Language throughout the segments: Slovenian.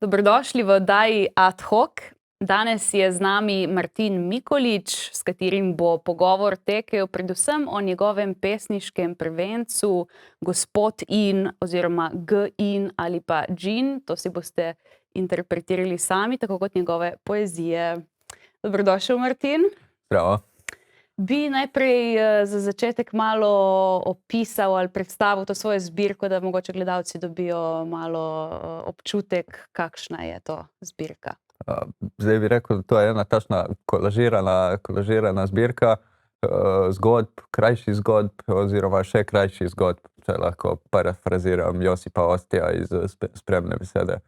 Dobrodošli v oddaji Ad hoc. Danes je z nami Martin Mikolič, s katerim bo pogovor tekel predvsem o njegovem pesniškem prvencu Gospod in oziroma G in ali pa Džin. To si boste interpretirali sami, tako kot njegove poezije. Dobrodošel, Martin. Zdravo. Bi najprej za začetek malo opisal ali predstavil to svojo zbirko, da mogoče gledalci dobijo malo občutek, kakšna je to zbirka. Zdaj bi rekel, da to je ena takšna kolažirana zbirka zgodb, krajših zgodb oziroma še krajših zgodb, če lahko parafraziram Josipa Ostija iz Spremne besede.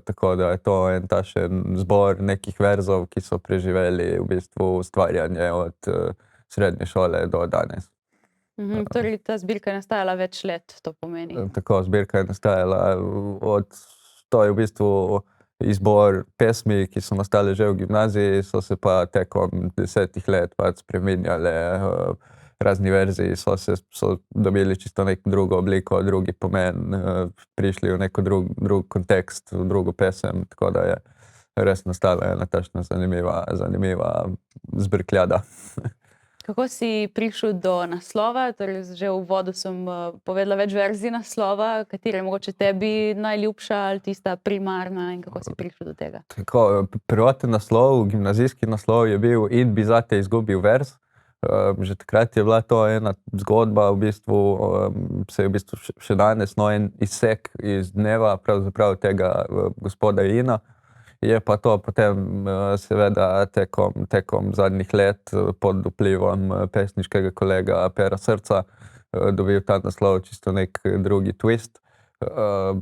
Tako da je to en takšen zbor nekih verzov, ki so preživeli v bistvu ustvarjanje od srednje šole do danes. Torej ta zbirka je nastajala več let, to pomeni. Tako, zbirka je nastajala to je v bistvu izbor pesmi, ki so nastale že v gimnaziji, so se pa tekom 10 let pač spreminjale. Razni verziji so dobili čisto neko drugo obliko, drugi pomen, prišli v neko drug kontekst, v drugo pesem, tako da je res nastala ena takšna zanimiva zbrkljada. Kako si prišel do naslova? Torej, že v uvodu sem povedala več verzij naslova, katera je mogoče tebi najljubša ali tista primarna in kako si prišel do tega? Tako, prvoten naslov, gimnazijski naslov je bil In bi zate izgubil verz. Že takrat je bila to ena zgodba, v bistvu se je v bistvu še danes en izsek iz dneva pravzaprav tega gospoda Ina. Je pa to potem seveda tekom zadnjih let pod vplivom pesniškega kolega Pera Srca dobil ta naslov čisto nek drugi twist.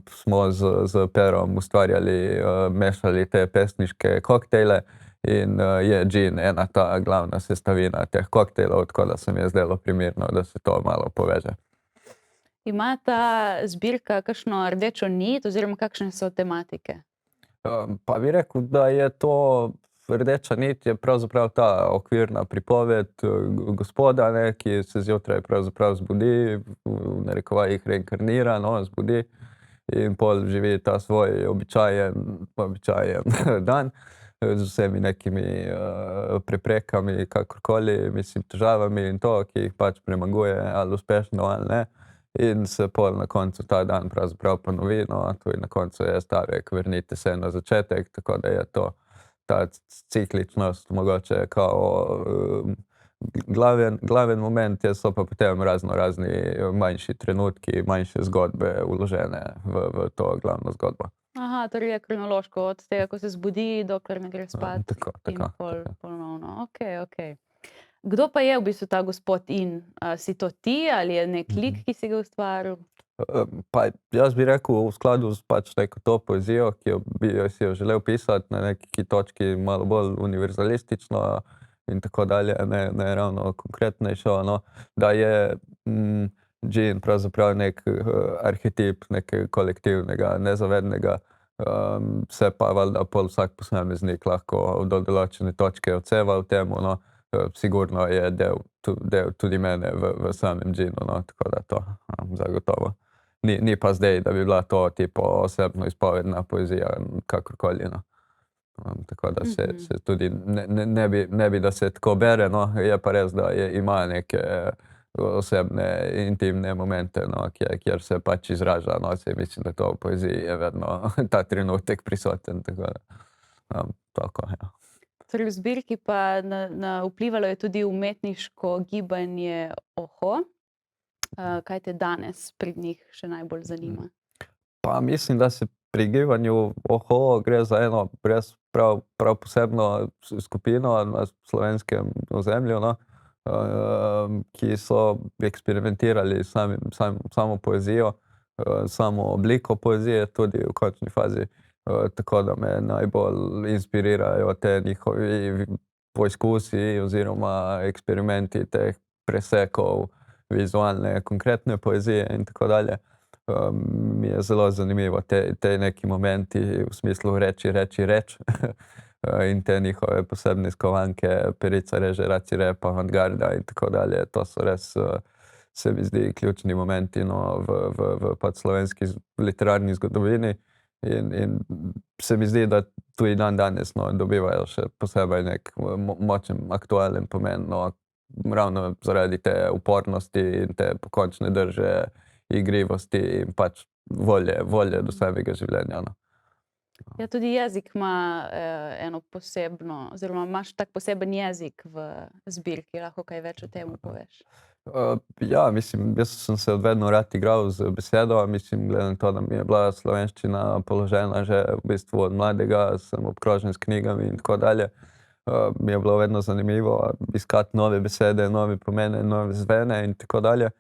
Smo z Perom ustvarjali, mešali te pesniške koktejle in je džin ena ta glavna sestavina teh koktejlov, tako da se mi je zdelo primerno, da se to malo poveže. Ima ta zbirka kakšno rdečo nit oziroma kakšne so tematike? Pa bi rekel, da je to rdeča nit je pravzaprav ta okvirna pripoved gospoda, ki se zjutraj pravzaprav zbudi, v narekovajih reinkarnira, zbudi in pol živi ta svoj običajen dan z vsemi nekimi preprekami, kakorkoli, mislim, težavami in to, ki jih pač premaguje ali uspešno ali ne. In se pol na koncu ta dan pravzaprav ponovi, tudi na koncu je stavek vrnite se na začetek, tako da je to ta cikličnost mogoče kao glaven moment, so pa potem razni manjši trenutki, manjše zgodbe vložene v to glavno zgodbo. Aha, torej je kronološko od tega, ko se zbudi, dokler ne gre spat. Tako. In pol ponovno. Okej. Kdo pa je v bistvu ta gospod In? Si to ti ali je nek lik, ki si ga ustvaril? Pa jaz bi rekel v skladu s pač neko to poezijo, ki bi si jo želel pisati na neki točki malo bolj univerzalistično in tako dalje, ne ravno konkretnejšo, da je džin pravzaprav nek arhetip nekega kolektivnega, nezavednega, se pa valjda pol vsak posameznik lahko do določene točke odseva v tem, sigurno je del tudi mene v samem džinu, tako da to zagotovo. Ni pa zdaj, da bi bila to tipo osebno izpovedna poezija, kakorkoli, Tako da se tudi ne bi, da se tako bere, je pa res, da ima neke osebne, intimne momente, kjer se pač izraža, saj mislim, da to v poeziji je vedno ta trenutek prisoten, tako da tako, ja. Torej v zbirki pa vplivalo je tudi umetniško gibanje Oho. Kaj te danes pri njih še najbolj zanima? Pa mislim, da se pri gibanju Oho gre za eno res prav posebno skupino na slovenskem ozemlju, ki so eksperimentirali s samo poezijo, samo obliko poezije tudi v končni fazi. Tako da me najbolj inspirirajo te njihovi poizkusi oziroma eksperimenti teh presekov vizualne, konkretne poezije in tako dalje. Mi je zelo zanimivo te neki momenti v smislu reči reč in te njihove posebne skovanke, Perica reže, Raci rep, avantgarda in tako dalje. To so res, se mi zdi, ključni momenti v pač slovenski literarni zgodovini In se mi zdi, da tudi dandanes, no, dobivajo še posebej nek močen aktualen pomen, no, ravno zaradi te upornosti in te pokončne drže, igrivosti in pač volje do samega življenja, no. Ja, tudi jezik ima eno posebno, oziroma imaš tak poseben jezik v zbirki, lahko kaj več o tem poveš? Ja, mislim, jaz sem se od vedno rad igral z besedo, mislim, glede na to, da mi je bila slovenščina položena že v bistvu od mladega, sem obkrožen s knjigami in tako dalje. Mi je bilo vedno zanimivo iskati nove besede, nove pomene, nove zvene in tako dalje.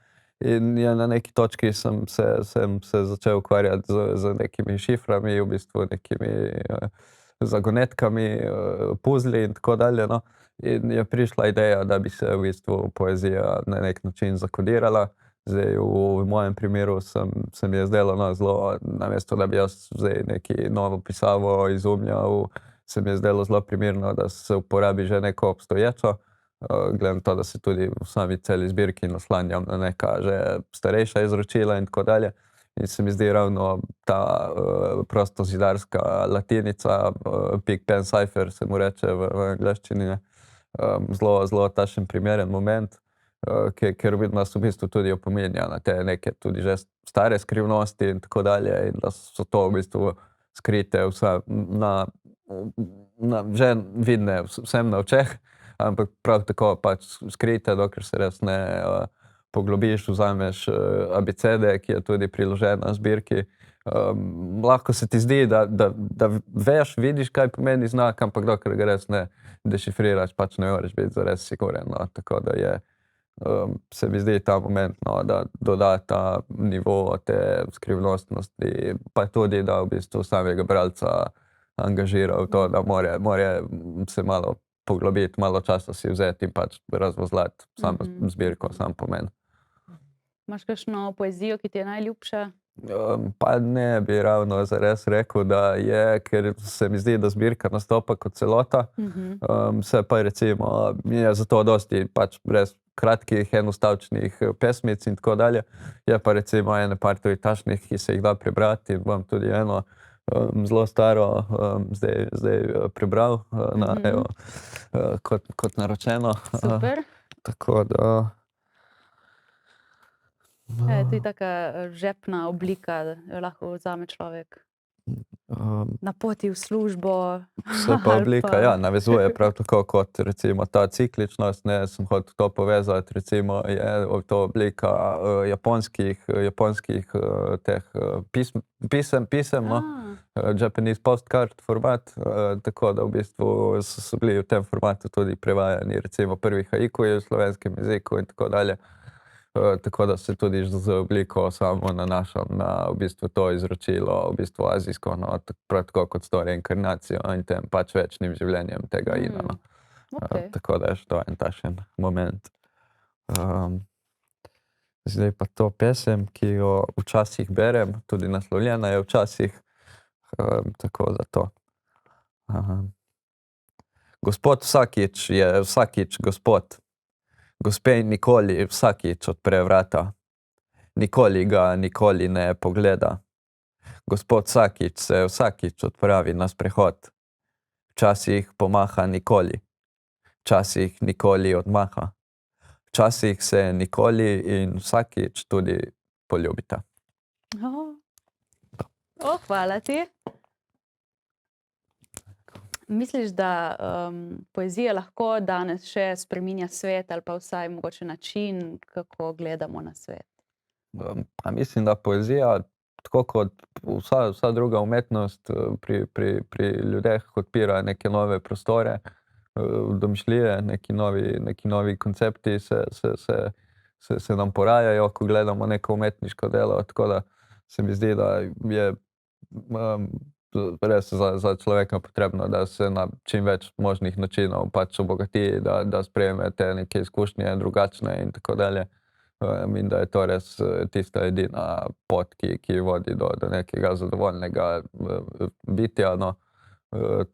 In ja, na neki točki sem se začel ukvarjati z nekimi šiframi, v bistvu nekimi zagonetkami, puzli in tako dalje, no. In je prišla ideja, da bi se v bistvu poezija na nek način zakodirala. Zdaj v mojem primeru se mi je zdelo, no, zelo, namesto da bi jaz zdaj nekaj novo pisavo izumljal, se mi je zdelo zelo primerno, da se uporabi že neko obstoječo, glede na to, da se tudi v sami celi zbirki naslanjam na neka že starejša izročila in tako dalje. In se mi zdi ravno ta prostozidarska latinica, Pig Pen Cipher se mu reče v angleščini, ne, zelo takšen primeren moment, ker nas v bistvu tudi opominja na te neke tudi že stare skrivnosti in tako dalje, in da so to v bistvu skrite vse že vidne vsem na očeh, ampak prav tako pač skrite, dokler se res ne poglobiš, vzameš abecede, ki je tudi priložena zbirki. Lahko se ti zdi, da veš, vidiš, kaj pomeni znak, ampak dokler ga res ne dešifriraš, pač ne moreš biti zares siguren, no. Tako da je, se mi zdi ta moment, no, da doda ta nivo te skrivnostnosti, pa tudi, da v bistvu samega bralca angažira v to, da more se malo poglobiti, malo časa si vzeti in pač razvozlati samo zbirko, sam pomen. Imaš kakšno poezijo, ki ti je najljubša? Pa ne bi ravno zares rekel, da je, ker se mi zdi, da zbirka nastopa kot celota. Se pa recimo, je zato dosti pač res kratkih, enostavčnih pesmic in tako dalje. Je pa recimo ene par tudi takšnih, ki se jih da prebrati, in bom tudi eno zelo staro zdaj prebral, evo, kot naročeno. Super. Tako da. Ja, je tudi taka žepna oblika, da jo lahko vzame človek na poti v službo. Se pa ali oblika, ja, navezuje prav tako kot recimo ta cikličnost, ne, sem hotel to povezati, recimo je to oblika japonskih teh pisem, no, Japanese postcard format, tako da v bistvu so bili v tem formatu tudi prevajani recimo prvi haikuji v slovenskem jeziku in tako dalje. Tako da se tudi z obliko samo nanašam na v bistvu to izročilo, v bistvu azijsko, no, prav tako kot s to reinkarnacijo in tem pač večnim življenjem tega ina, no. Okej. Tako da je to en takšen moment. Zdaj pa to pesem, ki jo včasih berem, tudi naslovljena je včasih, tako da to. Gospod vsakič je vsakič gospod. Gospe nikoli vsakič odpre vrata. Nikoli ga nikoli ne pogleda. Gospod vsakič se vsakič odpravi na sprehod. Včasih pomaha nikoli. Včasih nikoli odmaha. Včasih se nikoli in vsakič tudi poljubita. Hvala ti. Misliš, da poezija lahko danes še spreminja svet ali pa vsaj mogoče način, kako gledamo na svet? Pa mislim, da poezija, tako kot vsa druga umetnost, pri ljudeh odpira neke nove prostore, domišljije, neki novi koncepti se nam porajajo, ko gledamo neko umetniško delo, tako da se mi zdi, da je res za človeka potrebno, da se na čim več možnih načinov pač obogati, da sprejme te neke izkušnje drugačne in tako dalje. In da je to res tista edina pot, ki vodi do nekega zadovoljnega bitja, no.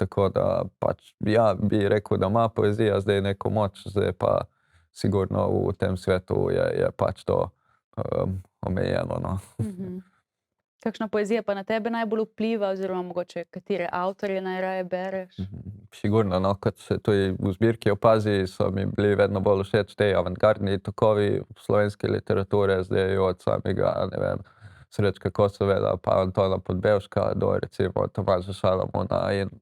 Tako da pač, ja, bi rekel, da ima poezija zdaj neko moč, zdaj pa sigurno v tem svetu je pač to omejeno, no. Kakšna poezija pa na tebe najbolj vpliva oziroma mogoče katere avtorje najraje bereš? Sigurno, no, kot se tudi v zbirki opazi, so mi bili vedno bolj všeč te avantgardni tokovi slovenske literature, zdaj od samega, ne vem, Srečka Kosovela pa Antona Podbevška do recimo Tomaža Šalamona in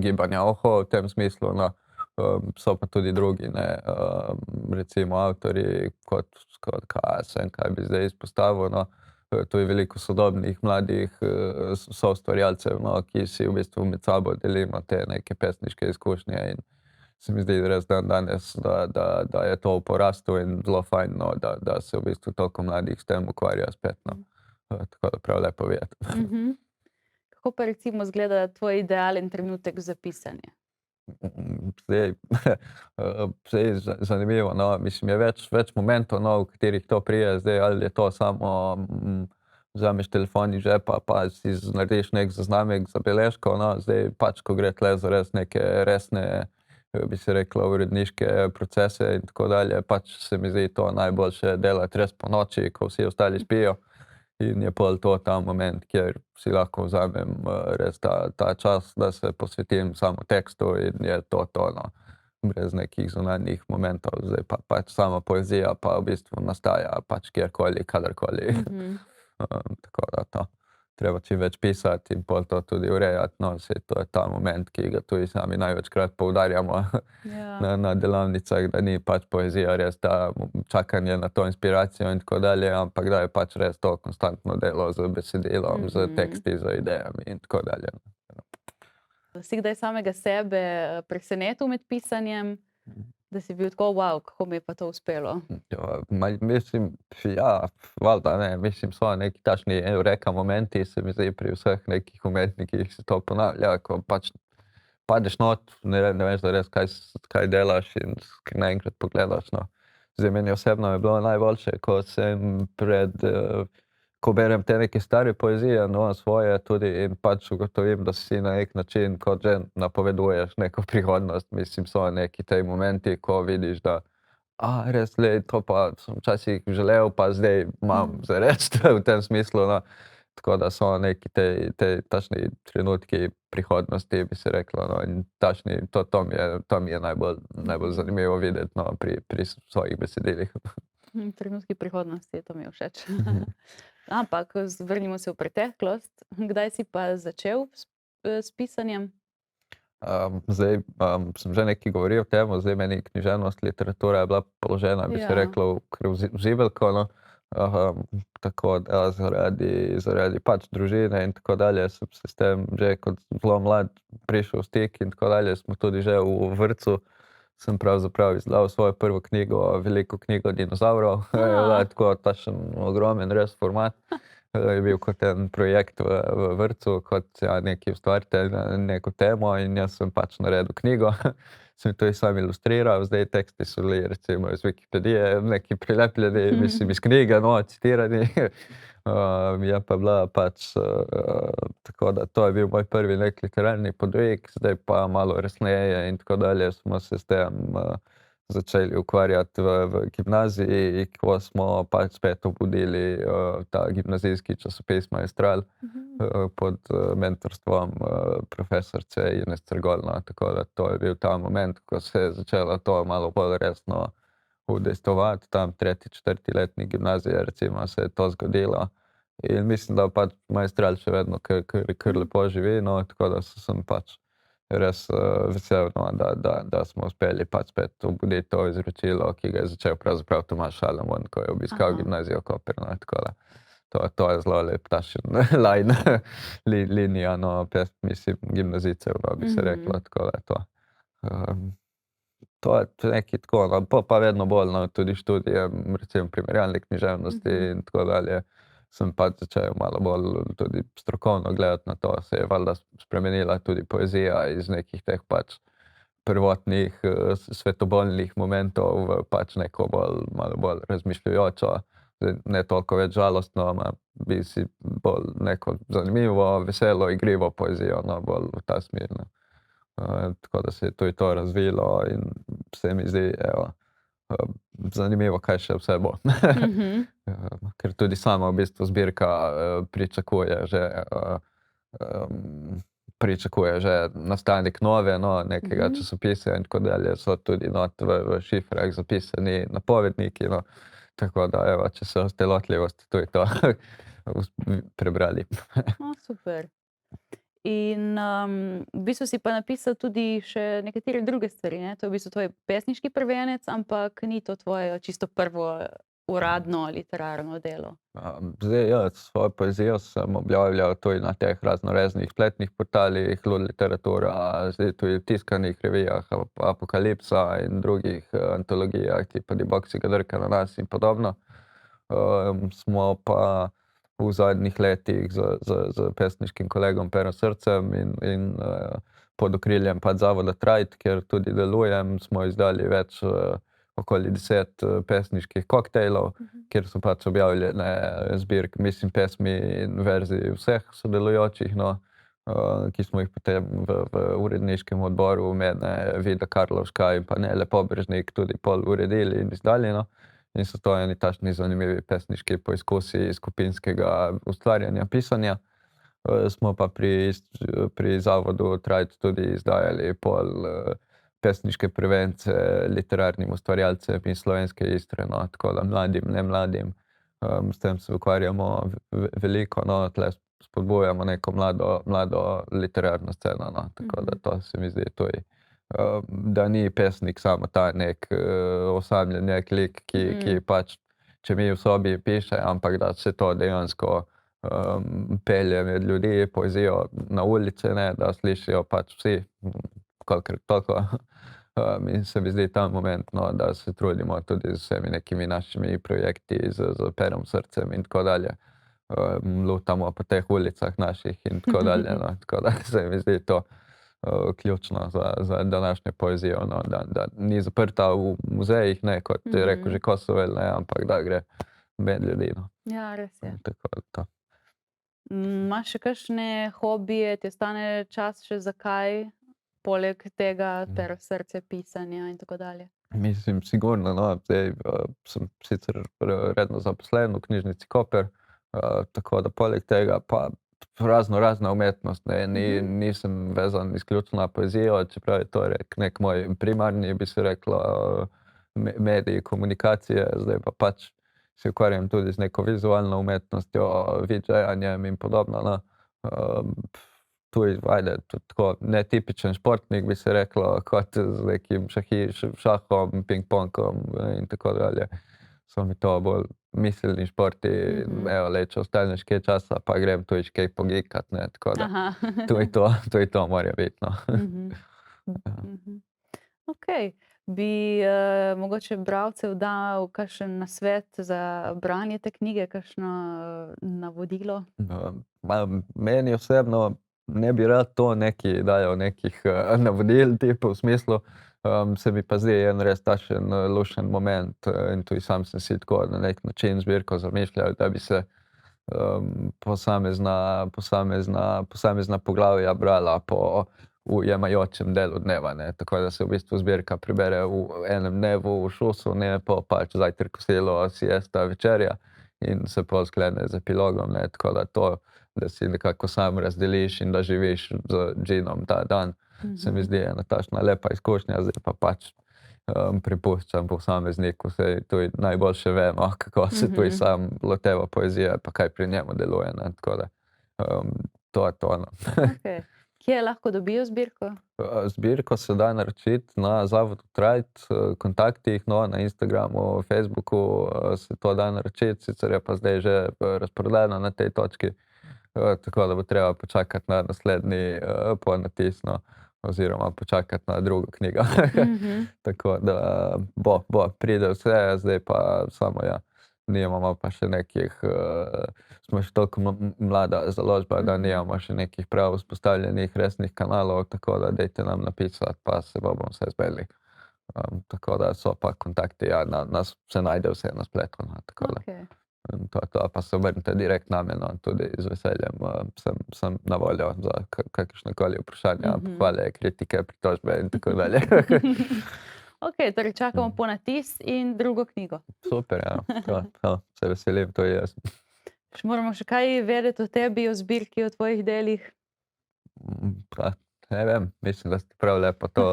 Gibanja Oho v tem smislu, no. So pa tudi drugi, ne, recimo avtorji kot kaj bi zdaj izpostavil, no. Tu je veliko sodobnih mladih soustvarjalcev, no, ki si v bistvu med sabo delimo te neke pesniške izkušnje in se mi zdi res dandanes, da je to v porastu in zelo fajn, no, da se v bistvu toliko mladih s tem ukvarja spet, no. Tako da prav lepo videti. Kako pa recimo izgleda tvoj idealen trenutek za pisanje? Zdaj zanimivo, no, mislim, je več momentov, no, v katerih to pride, zdaj ali je to samo vzameš telefon iz žepa pa si narediš neki zaznamek, zabeležko, no, zdaj pač, ko gre tule za res neke resne, bi se reklo, uredniške procese in tako dalje, pač se mi zdi to najboljše delati res ponoči, ko vsi ostali spijo. In je pol to ta moment, kjer si lahko vzamem res ta čas, da se posvetim samo tekstu in je to, no. Brez nekih zunanjih momentov. Zdaj pa pač sama poezija pa v bistvu nastaja pač kjerkoli, kadarkoli. Tako da to. Treba čim več pisati in pol to tudi urejati, no, saj to je ta moment, ki ga tudi sami največkrat poudarjamo na delavnicah, da ni pač poezija res ta čakanje na to inspiracijo in tako dalje, ampak da je pač res to konstantno delo z besedilom, z teksti, z idejami in tako dalje. Si kdaj samega sebe presenetil med pisanjem, da si bil tako, wow, kako mi je pa to uspelo? Mislim, ja, valjda, ne, mislim, so neki takšni eureka momenti, se mi zdi pri vseh nekih umetnikih se to ponavlja, ko pač padeš not, ne veš res, kaj delaš in naenkrat pogledaš, no. Zdaj meni osebno je bilo najboljše, ko sem ko berem te neke stare poezije, no, svoje tudi in pač ugotovim, da si na neki način kot že napoveduješ neko prihodnost. Mislim, so neki ti momenti, ko vidiš, da res, glej, to pa sem včasih želel, pa zdaj imam za reči v tem smislu, no. Tako da so neki ti takšni trenutki prihodnosti, bi se reklo, no, in takšni, to mi je najbolj zanimivo videti, no, pri svojih besedilih. Trenutki prihodnosti, to mi je všeč. Ampak vrnimo se v preteklost. Kdaj si pa začel s pisanjem? Zdaj sem že nekaj govoril o tem, zdaj meni književnost, literatura je bila položena, bi se reklo, v zibelko, no. Tako da zaradi pač družine in tako dalje sem se s tem že kot zelo mlad prišel v stik in tako dalje. Smo tudi že v vrtcu, sem pravzaprav izdal svojo prvo knjigo, veliko knjigo dinozavrov. Je bila tako takšen ogromen res format. Je bil kot en projekt v vrtcu, kot nekaj ustvarite neko temo in jaz sem pač naredil knjigo. Sem tudi sam ilustriral, zdaj teksti so bili recimo iz Wikipedije, neki prilepljeni, mislim iz knjige, no, citirani. Je pa bila pač, tako da to je bil moj prvi neki literarni podvig, zdaj pa malo resneje in tako dalje smo se s tem začeli ukvarjati v gimnaziji, ko smo pač spet obudili ta gimnazijski časopis Maestral pod mentorstvom profesorice Ines Strgol, no, tako da to je bil ta moment, ko se je začelo to malo bolj resno udejstvovati, tam 3., 4. letnik gimnazije recimo se je to zgodilo. In mislim, da pač Maestral še vedno kar lepo živi, no, tako da sem pač res vesel, no, da smo uspeli pač spet obuditi to izročilo, ki ga je začel pravzaprav Tomaž Šalamon, ko je obiskal gimnazijo Koper, no, tako da to je zelo lep takšen line, linija, no, mislim, gimnazijcev, no, bi se reklo, tako da je to. To je nekaj tako, no, pa vedno bolj, no, tudi študijem, recimo primerjalne književnosti in tako dalje, sem pač začel malo bolj tudi strokovno gledati na to, se je valjda spremenila tudi poezija iz nekih teh pač prvotnih svetoboljnih momentov v pač neko malo bolj razmišljujočo, ne toliko več žalostno, bi si bolj neko zanimivo, veselo, igrivo poezijo, no, bolj v ta smer, no. Tako da se je tudi to razvilo in se mi zdi, evo, zanimivo, kaj še vse bo. Ker tudi sama v bistvu zbirka pričakuje že nastanek nove, nekega časopisa in tako dalje. So tudi not v šifrah zapisani napovedniki, tako da evo, če so stelotljivosti, to je to prebrali. Super. In v bistvu si pa napisal tudi še nekatere druge stvari, ne? To je v bistvu tvoj pesniški prvenec, ampak ni to tvoje čisto prvo uradno literarno delo. Zdaj, ja, svojo poezijo sem objavljal tudi na teh raznoraznih spletnih portalih, Lud literatura, zdaj tudi v tiskanih revijah, Apokalipsa in drugih antologijah, tipa Di Boksiga drka na nas in podobno. Smo pa v zadnjih letih z pesniškim kolegom Pero Srcem in pod okriljem Zavoda Trajt, kjer tudi delujem, smo izdali okoli 10 pesniških koktejlov, kjer so objavljene pesmi in verziji vseh sodelujočih, ki smo jih potem v uredniškem odboru mene, Vida Karlovška in pa Nele Pobrežnik tudi pol uredili in izdali, In so to eni takšni zanimivi pesniški poizkusi skupinskega ustvarjanja, pisanja. Smo pa pri Zavodu Trajt tudi izdajali pol pesniške prvence literarnim ustvarjalcem iz slovenske Istre, tako da mladim, ne mladim. S tem se ukvarjamo veliko, tle spodbujamo neko mlado literarno sceno, tako da to se mi zdi tudi, da ni pesnik samo ta nek osamljen lik, ki pač, če mi v sobi piše, ampak da se to dejansko pelje med ljudi, poezijo na ulici, da slišijo pač vsi, kolikor toliko. In se mi zdi ta moment, da se trudimo tudi z vsemi nekimi našimi projekti, z Perom Srcem in tako dalje. Lutamo po teh ulicah naših in tako dalje, tako da se mi zdi to ključno za današnjo poezijo, da ni zaprta v muzejih, kot je rekel že Kosovel, ampak da gre med ljudi. Ja, res je. Tako da to. Imaš še kakšne hobije, ti ostane čas še za kaj, poleg tega Pero Srce, pisanja in tako dalje? Mislim, sigurno, zdaj sem sicer redno zaposlen v knjižnici Koper, tako da poleg tega pa razna umetnost, nisem vezan izključno na poezijo, čeprav je to nek moj primarni, bi se reklo, medij komunikacije, zdaj pa pač se ukvarjam tudi z neko vizualno umetnostjo, vidžejanjem in podobno, Tudi, tako netipičen športnik, bi se reklo, kot z nekim šahom, ping-pongom in tako dalje. So mi to bolj miselni športi, če ostane še kaj časa, pa grem tudi še kaj pogikat, tako da to je to mora biti, Okej. Bi mogoče bralcev dal kakšen nasvet za branje te knjige, kakšno navodilo? Meni osebno ne bi rad to dajal nekih navodil, v smislu, se mi pa zdi en res takšen lušen moment in tudi sam sem si tako na nek način zbirko zamišljal, da bi se posamezna poglavja brala po ujemajočem delu dneva, tako da se v bistvu zbirka prebere v enem dnevu v šusu, pa pač zajtrk, kosilo, siesta, večerja in se pol sklene z epilogom, tako da to, da si nekako sam razdeliš in da živiš z džinom ta dan, se mi zdi ena takšna lepa izkušnja, zdaj pa pač prepuščam posamezniku, saj tudi najboljše vemo, kako se tudi sam loteva poezije, pa kaj pri njemu deluje, tako da to je to. Okej. Kje lahko dobijo zbirko? Zbirko se da naročiti na Zavodu Trajt, kontaktih, na Instagramu, Facebooku se to da naročiti, sicer je pa zdaj že razprodano na tej točki, tako da bo treba počakati na naslednji ponatis, oziroma počakati na drugo knjigo. Tako da pride vse, zdaj pa samo nimamo pa še nekih, smo še toliko mlada založba, da nimamo še nekih prav vzpostavljenih resnih kanalov, tako da dajte nam napisati, pa se bomo vse zbeli. Tako da so pa kontakti, nas se najde vse na spletu, tako da. To pa se obrnite direkt name, tudi z veseljem sem na voljo za kakršnekoli vprašanja, pohvale, kritike, pritožbe in tako dalje. Ok, torej čakamo ponatis in drugo knjigo. Super, ja. Se veselim, to je jaz. Moramo še kaj vedeti o tebi, o zbirki, o tvojih delih? Pa, ne vem, mislim, da ste prav lepo to,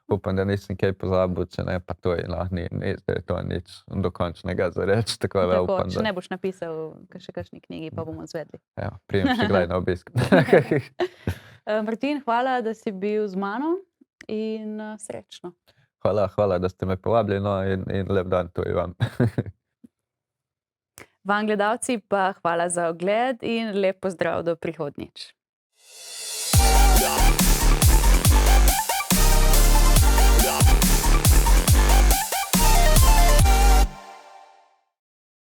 upam, da nisem kaj pozabil, če ne, pa to je, ni zdaj to nič dokončnega za reči, tako da Tako, upam, če da ne boš napisal še kakšni knjigi, pa bomo izvedli. pridem še kdaj na obisk. Martin, hvala, da si bil z mano in srečno. Hvala, da ste me povabili, no, in lep dan tudi vam. Vam gledalci pa hvala za ogled in lep pozdrav do prihodnjič. Yeah.